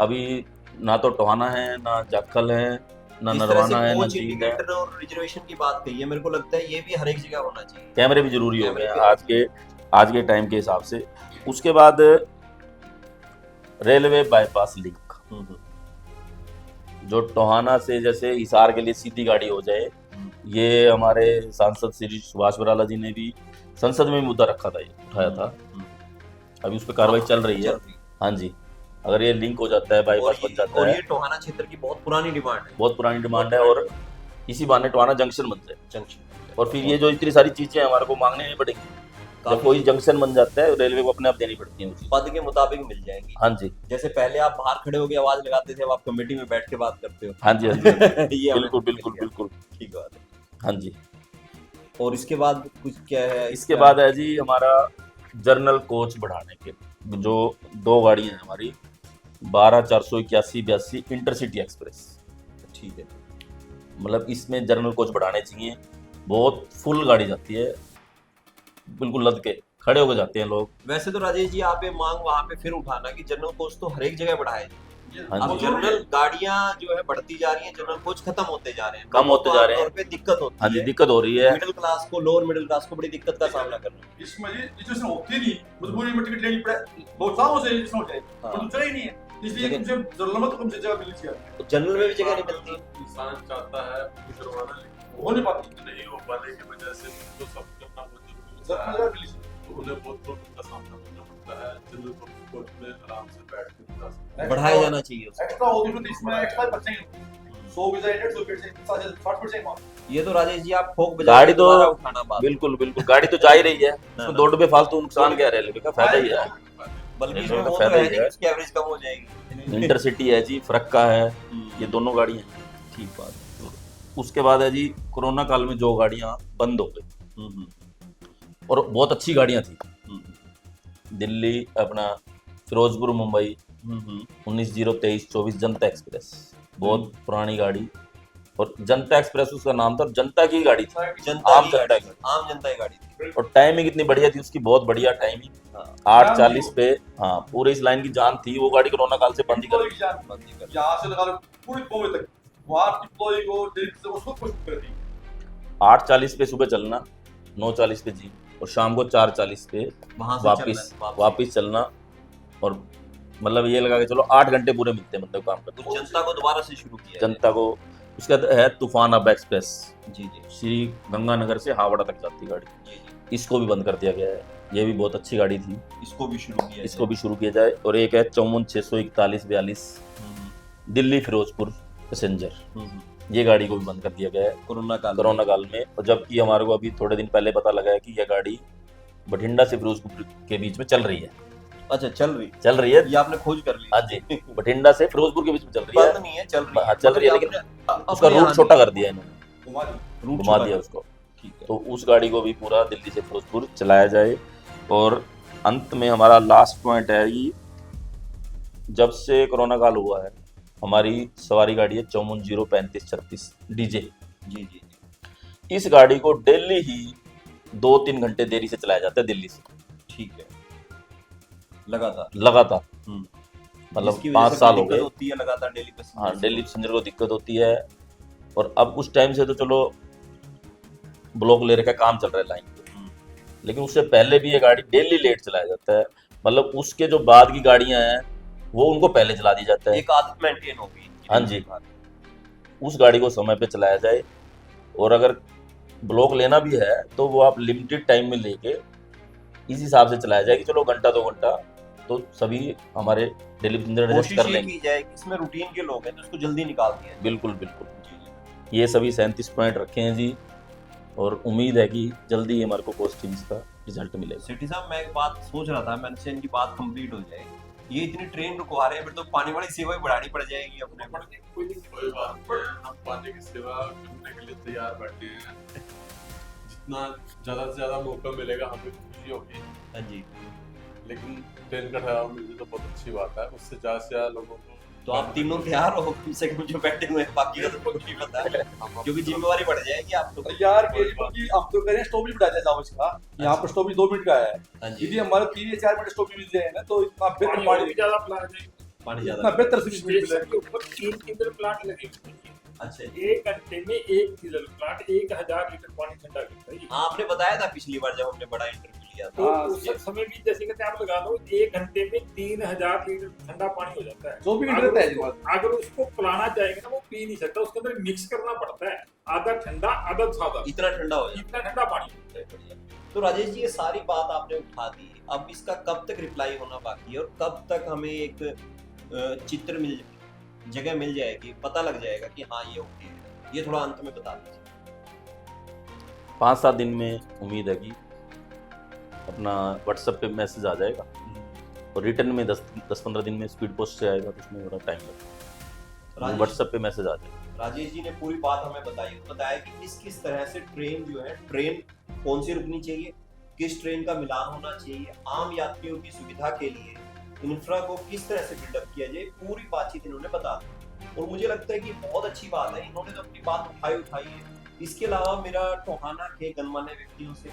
अभी ना तो टोहाना है, ना जाखल है, ना जिस तरह से नरवाना है, ना कोच जींद है। इंडिकेटर और रिजर्वेशन की बात कही है, मेरे को लगता है ये भी हर एक जगह होना चाहिए। कैमरे भी जरूरी हो कैमरे गए भी हैं आज के टाइम के हिसाब से। उसके बाद रेलवे बाईपास लिंक, जो टोहाना से जैसे हिसार के लिए सीधी गाड़ी हो जाए, ये हमारे सांसद श्री सुभाष बराला जी ने भी संसद में मुद्दा रखा था, ये उठाया था, अभी उस पर कार्रवाई चल रही है। हाँ जी, अगर ये लिंक हो जाता है, बाईपास बन जाता और है, ये टोहाना क्षेत्र की बहुत पुरानी डिमांड है। बहुत पुरानी डिमांड है, और इसी बहाने टोहाना जंक्शन बन जाए। जंक्शन और फिर ये जो इतनी सारी चीजें हमारे को मांगने नहीं पड़ेंगी, जब कोई जंक्शन बन जाता है रेलवे को अपने आप देनी पड़ती है उसी। पद के मुताबिक मिल जाएंगी। हाँ जी, जैसे पहले आप बाहर खड़े होकर आवाज लगाते थे, अब आप कमेटी में बैठ के बात करते हो। हाँ जी, हाँ जी। ये बिल्कुल बिल्कुल बिल्कुल ठीक बात है। हाँ जी। और इसके बाद कुछ क्या है? इसके बाद है जी हमारा जर्नल कोच बढ़ाने के, जो 2 गाड़ियां हैं हमारी, 12/481-82 इंटरसिटी एक्सप्रेस। ठीक है। मतलब इसमें जर्नल कोच बढ़ाने चाहिए, बहुत फुल गाड़ी जाती है, बिल्कुल लद के खड़े होकर जाते हैं लोग। वैसे तो राजेश जी आप ये मांग वहाँ पे फिर उठाना कि जनरल कोच तो हर एक जगह बढ़ाए। हाँ अब जी, जनरल गाड़ियां जो है बढ़ती जा रही हैं, जनरल कोच खत्म होते जा रहे हैं, कम होते जा रहे हैं। आमतौर पे दिक्कत होती हाँ जी, है। दिक्कत हो रही है। मिडिल क्लास को, लोअर मिडिल क्लास को बड़ी दिक्कत का सामना करना है। इसमें ये रिजर्वेशन होती नहीं, मजबूरी में टिकट लेनी पड़े, बहुत सालों से रिजर्वेशन हो जाए, हाँ। तो चला ही नहीं है, इसलिए जगह- तुमसे जरूरत में तो कम से जगह मिलनी चाहिए। तो जनरल में भी जगह नहीं मिलती। इंसान चाहता है कुछ करवाना, लेकिन हो नहीं पाती, नहीं हो पाने की वजह से तो सब करना बहुत जरूरी जरूरत में होता है। जगह मिलनी चाहिए। तो उन्हें बहुत प्रॉब्लम का सामना करना पड़ता है। जनरल कोच में आराम से बैठ के जा सकते हैं। बढ़ाया जाना चाहिए उसको। एक्स्ट्रा होती तो इसमें एक्स्ट्रा बच्चे 100 की जगह 150% 60% मांग। ये तो राजेश जी आप ठोक बजा गाड़ी के तो दोबारा उठाना बात। बिल्कुल बिल्कुल, गाड़ी तो जा ही रही है, उसमें 2 डब्बे फालतू नुकसान क्या है, रेलवे का फायदा ही है। बल्कि रेलवे इसमें का वो तो फायदा है ही नहीं है। कि उसकी एवरेज कम हो जाएगी। इंटरसिटी है जी, फरक्का है, ये दोनों गाड़ियां हैं। ठीक बात है। उसके बाद है जी कोरोना काल में जो गाड़ियां बंद हो गई, और बहुत अच्छी गाड़ियां थी, दिल्ली अपना फिरोजपुर मुंबई 19/023-24 जनता एक्सप्रेस, बहुत पुरानी गाड़ी, और जनता एक्सप्रेस उसका नाम था, जनता की गाड़ी थी, जनता आम की जनता गाड़ी, की। आम जनता की गाड़ी थी। और टाइमिंग इतनी बढ़िया थी उसकी, बहुत बढ़िया टाइमिंग, हाँ। 8:40 पे, हाँ पूरे इस लाइन की जान थी। वो गाड़ी कोरोना काल से बंद ही कर दी। यहाँ से लगा लो पूरी कोवे तक, वहाँ डिप्लॉय को दिल्ली से उसको पुश कर दी। 8:40 पे सुबह चलना, 9:40 पे जी, और शाम को 4:40 पे वहां से वापिस चलना। और मतलब ये लगा के चलो 8 घंटे पूरे मिलते हैं मतलब काम करते। तो जनता को दोबारा से शुरू किया जनता को उसका है तूफान अब एक्सप्रेस, जी जी श्री गंगानगर से हावड़ा तक जाती गाड़ी, जी जी, इसको भी बंद कर दिया गया है। ये भी बहुत अच्छी गाड़ी थी, इसको भी शुरू किया इसको भी शुरू किया जाए। और एक है 54/641-42 दिल्ली फिरोजपुर पैसेंजर, ये गाड़ी को भी बंद कर दिया गया है कोरोना काल कोरोना काल में। और जबकि हमारे को अभी थोड़े दिन पहले पता लगा है कि यह गाड़ी बठिंडा से फिरोजपुर के बीच में चल रही है। अच्छा, चल रही है ये आपने खोज कर ली? हाँ जी, बठिंडा से फिरोजपुर के बीच में चल रही है। बंद नहीं है, चल रही है। हाँ, चल रही है, लेकिन उसका रूट छोटा कर दिया इन्होंने, घुमा दिया उसको। ठीक है। तो उस गाड़ी को भी पूरा दिल्ली से फिरोजपुर चलाया जाए। और अंत में हमारा लास्ट पॉइंट है कि जब से कोरोना काल हुआ है, हमारी सवारी गाड़ी है 54-0-35-36 डीजे। जी जी जी। इस गाड़ी को डेली ही 2-3 घंटे देरी से चलाया जाता है दिल्ली से। ठीक है, लगातार मतलब इसकी 5 वजह से साल कोई हो गए। दिक्कत होती है लगातार डेली पैसेंजर हाँ, से? दिल्ली पैसेंजर को दिक्कत होती है। और अब कुछ टाइम से तो चलो ब्लॉक ले रखा काम चल रहा है लाइन पे, लेकिन उससे पहले भी ये गाड़ी डेली लेट चलाया जाता है। मतलब उसके जो बाद की गाड़ियां हैं वो उनको पहले चला दी जाता है। एक आदत मेंटेन हो गई। हाँ जी, उस गाड़ी को समय पे चलाया जाए। और अगर ब्लॉक लेना भी है तो वो आप लिमिटेड टाइम में लेके इस हिसाब से चलाया जाए कि चलो घंटा 2 घंटा तो सभी हमारे डेली पैसेंजर एडजस्ट कोशिश कर ये लेंगे। की जाए कि इसमें रूटीन के लोग हैं तो उसको जल्दी निकाल दिया जाए। बिल्कुल बिल्कुल। ये सभी 37 पॉइंट रखे हैं जी, और उम्मीद है कि जल्दी ही हमारे को कॉस्टिंग्स का रिजल्ट मिलेगा। सेठी साहब, मैं एक बात सोच रहा था, मैंने से इनकी बात कंप्लीट हो जाए, ये इतनी ट्रेन रुकवा रहे हैं, फिर तो पानी वाली सेवा ही बढ़ानी पड़ जाएगी अपने को। कोई बात नहीं है, हम पानी की सेवा करने के लिए तैयार बैठे हैं। जितना ज्यादा से ज्यादा मौका मिलेगा हमें खुशी होगी, हाँ जी। लेकिन ट्रेन का ठहराव मिल जाए तो बहुत अच्छी बात है। उससे ज्यादा से ज्यादा लोगों को तो आप तीनों तैयार हो कम से कम, जो बैठे हुए हैं, बाकी का तो कुछ नहीं पता है, क्योंकि जिम्मेवारी बढ़ जाएगी आपको। यार क्योंकि हम तो करें स्टॉप भी बढ़ा दिया जाओ इसका। यहाँ पर स्टॉप 2 मिनट का है, हाँ जी। यदि हमारे 3 या 4 मिनट स्टॉप मिल जाए ना तो इतना बेहतर पानी ज्यादा प्लांट है, पानी इतना ज्यादा। बेहतर से मिलेगा। स्टेशन के ऊपर 3 किलर प्लांट लगे हुए हैं। अच्छा, 1 घंटे में 1 किलर प्लांट 1000 लीटर पानी ठंडा करता है। हाँ, आपने बताया था पिछली बार जब हमने बड़ा इंटरव्यू लिया था। तो हाँ, उस समय भी जैसे कहते हैं, आप लगा लो 1 घंटे में 3000 लीटर ठंडा पानी हो जाता है। 24 घंटे रहता है जी बात। अगर उसको पिलाना चाहेंगे ना, वो पी नहीं सकता, उसके अंदर मिक्स करना पड़ता है, आधा ठंडा आधा सादा, इतना ठंडा हो जाए। इतना ठंडा पानी होता है। बढ़िया। तो राजेश जी, ये सारी बात आपने उठा दी, अब इसका कब तक रिप्लाई होना बाकी है और कब तक हमें एक चित्र जगह मिल जाएगी, पता लग जाएगा कि हाँ ये ओके है? ये थोड़ा अंत में बता दीजिए। 5-7 दिन में उम्मीद है कि अपना व्हाट्सएप पे मैसेज आ जाएगा, और रिटर्न में 10-15 दिन में स्पीड पोस्ट से आएगा, तो उसमें थोड़ा टाइम लगेगा। राजेश- व्हाट्सएप पे मैसेज आ जाएगा। राजेश जी ने पूरी बात हमें बताया कि किस किस तरह से ट्रेन जो है, ट्रेन कौन सी रुकनी चाहिए, किस ट्रेन का मिलान होना चाहिए, आम यात्रियों की सुविधा के लिए इंफ्रा को किस तरह से बिल्डअप किया जाए, पूरी बातचीत इन्होंने बता दी। और मुझे लगता है कि बहुत अच्छी बात है, इन्होंने तो अपनी बात उठाई है। इसके अलावा मेरा टोहाना के गणमान्य व्यक्तियों से,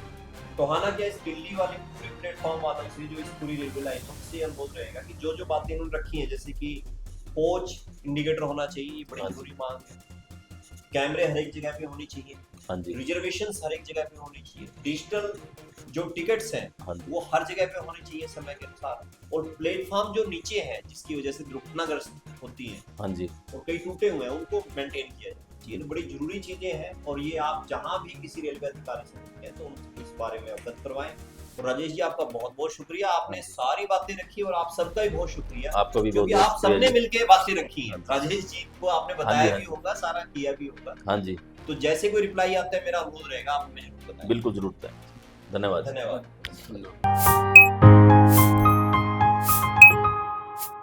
टोहाना के इस दिल्ली वाले पूरे प्लेटफॉर्म वालों से, जो इस पूरी रेलवे लाइन से अनुरोध रहेगा कि जो जो बातें इन्होंने रखी हैं, जैसे कि कोच इंडिकेटर होना चाहिए, ये बड़ी जरूरी मांग है, कैमरे हर एक जगह पे होनी चाहिए, हाँ जी, रिजर्वेशन हर एक जगह पे होनी चाहिए, डिजिटल जो टिकट्स हैं हाँ जी, वो हर जगह पे होने चाहिए समय के अनुसार, और प्लेटफॉर्म जो नीचे है जिसकी वजह से दुर्घटनाग्रस्त होती है हाँ जी, और कई टूटे हुए हैं, उनको मेंटेन किया जाए। ये बड़ी जरूरी चीजें हैं, और ये आप जहां भी किसी रेलवे अधिकारी से मिलते हैं तो उनको इस बारे में अवगत करवाएं। और राजेश जी, आपका बहुत बहुत शुक्रिया, आपने सारी बातें रखी, और आप सबका भी बहुत शुक्रिया, आपको भी बहुत क्योंकि आप बहुत सबने शुक्रिया जी। मिलके बातें रखी हैं। राजेश जी को आपने हाँ जी, बताया हाँ भी जी। होगा, सारा किया भी होगा, हाँ जी, तो जैसे कोई रिप्लाई आता है मेरा अनुरोध रहेगा आप मुझे जरूर बताएं। बिल्कुल जरूरत है। धन्यवाद। धन्यवाद।